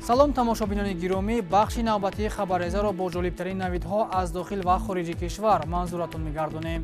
салом тамошобинони гиромӣ, бахши навбатии хабаррезаро бо ҷолибтарин навидҳо аз дохил ва хориҷи кишвар манзуратон мегардонем.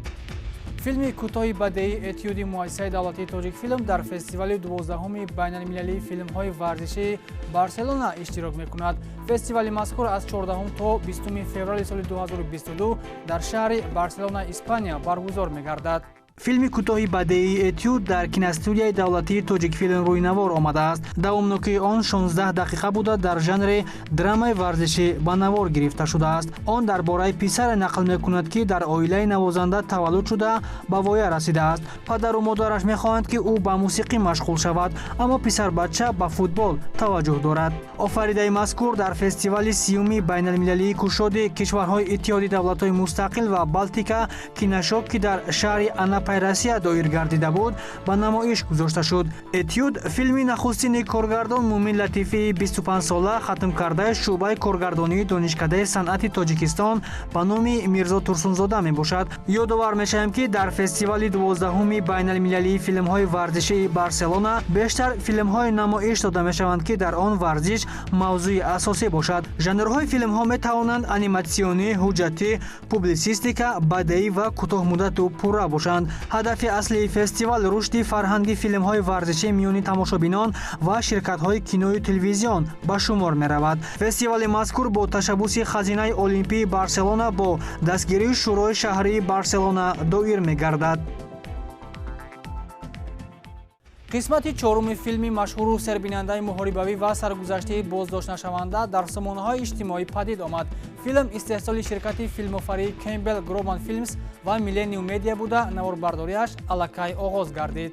филми кӯтоҳи бадеӣ этюди муассисаи давлатии тоҷикфилм дар фестивали 12-уми байналмилалии филмҳои варзишии Барселона иштирок мекунад. фестивали мазкур аз 14 то 20 феврали соли 2022 дар шаҳри Барселона, Испания баргузор мегардад. филми кӯтоҳи бадеии этюд дар киностудияи давлатии тоҷикфилм рӯйнавор омадааст. давомнокии он 16 дақиқа буда дар жанри драмаи варзишӣ ба навор гирифта шудааст. он дар бораи писаре нақл мекунад, ки дар оилаи навозанда таваллуд шуда ба воя расидааст. падару модараш мехоҳанд, ки ӯ ба мусиқӣ машғул шавад, аммо писарбача ба футбол таваҷҷӯҳ дорад. офаридаи мазкур дар фестивали 30-уми байналмилалии кушоди кишварҳои иттиҳоди давлатҳои мустақил ва Балтика киношок, ки дар шаҳри Анапай, Россия доир гардида буд, ба намоиш гузошта шуд. этюд филми нахустини коргардон Мумин Латифии 25-сола хатм кардаи шуъбаи коргардонии донишкадаи санъати Тоҷикистон ба номи Мирзо Турсунзода мебошад. ёдовар мешавем, ки дар фестивали 12-уми байналмилалии филмҳои варзишии Барселона бештар филмҳои намоиш дода мешаванд, ки дар он варзиш мавзӯи асосӣ бошад. жанрҳои филмҳо метавонанд аниматсионӣ, ҳуҷҷатӣ, публисистика, бадеӣ ва кӯтоҳмуддату пурра бошанд. ҳадафи аслии фестивал рушди фарҳанги филмҳои варзишӣ миёни тамошобинон ва ширкатҳои киною телевизион ба шумор меравад. фестивали мазкур бо ташаббуси хазинаи олимпии Барселона бо дастгирии шӯрои шаҳрии Барселона доир мегардад. қисмати чоруми филми машҳуру сербинандаи муҳорибавӣ ва саргузаштии боздоштнашаванда дар сомонаҳои иҷтимоӣ падид омад. филм истеҳсоли ширкати филмофарии Campbell Groban Films ва Millennium Media буда, наворбардориаш аллакай оғоз гардид.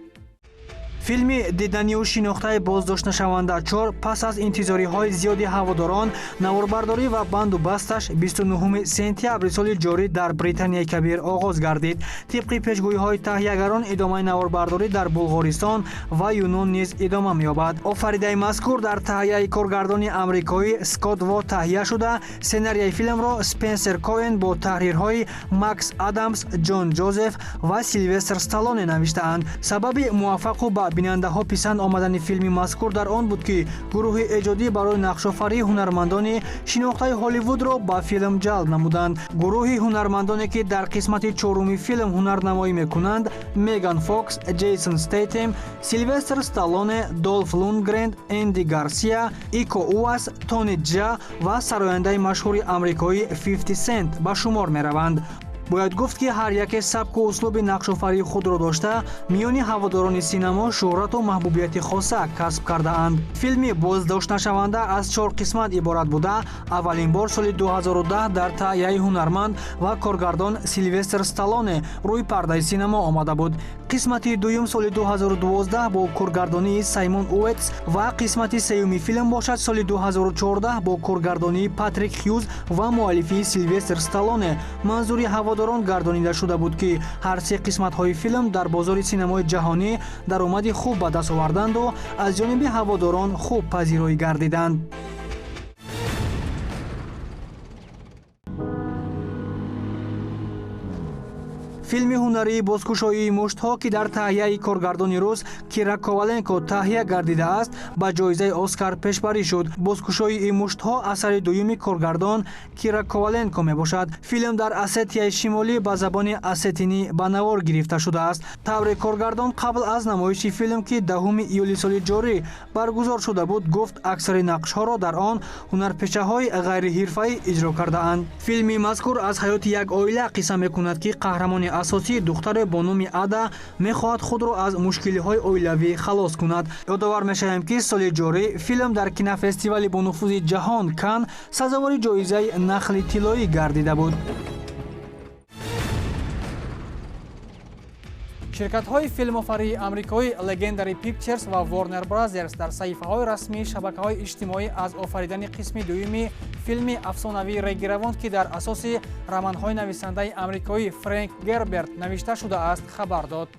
филми диданию шинохтаи боздоштнашаванда 4 пас аз интизориҳои зиёди ҳаводорон наворбардорӣ ва банду басташ 29 сентябри соли ҷорӣ дар Британияи Кабир оғоз гардид. тибқи пешгӯиҳои таҳиягарон идомаи наворбардорӣ дар Булғористон ва Юнон низ идома меёбад. офаридаи мазкур дар таҳияи коргардони амрикоӣ Скотт Во таҳия шуда, сценарияи филмро Спенсер Коэн бо таҳрирҳои Макс Адамс, Ҷон Ҷозеф ва Силвестр Сталлоне навиштаанд. сабаби муваффақу ба бинандаҳо писанд омадани филми мазкур дар он буд, ки гурӯҳи эҷодӣ барои нақшофарии ҳунармандони шинохтаи Ҳолливудро ба филм ҷалб намуданд. гурӯҳи ҳунармандоне, ки дар қисмати чоруми филм ҳунарнамоӣ мекунанд, Меган Фокс, Ҷейсон Стейтем, Силвестр Сталлоне, Долф Лундгрен, Энди Гарсия, Ико Уас, Тони Ҷа ва сарояндаи машҳури амрикоӣ 50 Cent ба шумор мераванд. бояд гуфт, ки ҳар яке сабку услуби нақшофарии худро дошта, миёни ҳаводорони синамо шӯҳрату маҳбубияти хоса касб кардаанд. филми боздоштнашаванда аз 4 қисмат иборат буда, аввалин бор соли 2010 дар таҳияи ҳунарманд ва коргардон Силвестр Сталлоне рӯи пардаи синамо омада буд. қисмати дуюм соли 2012 бо коргардонии Саймон Уэйтс ва қисмати сеюми филм бошад соли 2014 бо коргардонии Патрик Хьюз ва муаллифии Силвестр Сталлоне. манзури ҳаводорон гардонида шуда буд, ки ҳар се қисматҳои филм дар бозори синамои ҷаҳонӣ даромади хуб ба даст оварданду аз ҷониби ҳаводорон хуб пазироӣ гардиданд. филми ҳунарии бозкушоии муштҳо, ки дар таҳияи коргардони рус Кира Коваленко таҳия гардидааст, ба ҷоизаи Оскар пешбарӣ шуд. бозкушоии муштҳо асари дуюми коргардон Кира Коваленко мебошад. филм дар Осетияи Шимолӣ ба забони осетинӣ ба навор гирифта шудааст. тавре коргардон қабл аз намоиши филм, ки 10 июли соли ҷорӣ баргузор шуда буд, гуфт аксари нақшҳоро дар он ҳунарпешаҳои ғайриҳирфаӣ иҷро кардаанд. филми мазкур аз ҳаёти як оила қисса мекунад, ки қаҳрамони асосӣ духтаре бо номи Ада мехоҳад худро аз мушкилиҳои оилавӣ халос кунад. ёдовар мешавем, ки соли ҷорӣ филм дар кинофестивали бо нуфузи ҷаҳон Кан сазовори ҷоизаи нахли тиллоӣ гардида буд. ширкатҳои филмофарии амрикоӣ Legendary Pictures ва Warner Brothers дар саҳифаҳои расмии шабакаҳои иҷтимоӣ аз офаридани қисми дуюми филми афсонавии Регги-Равонд, ки дар асоси романҳои нависандаи амрикоӣ Фрэнк Герберт навишта шудааст, хабар дод.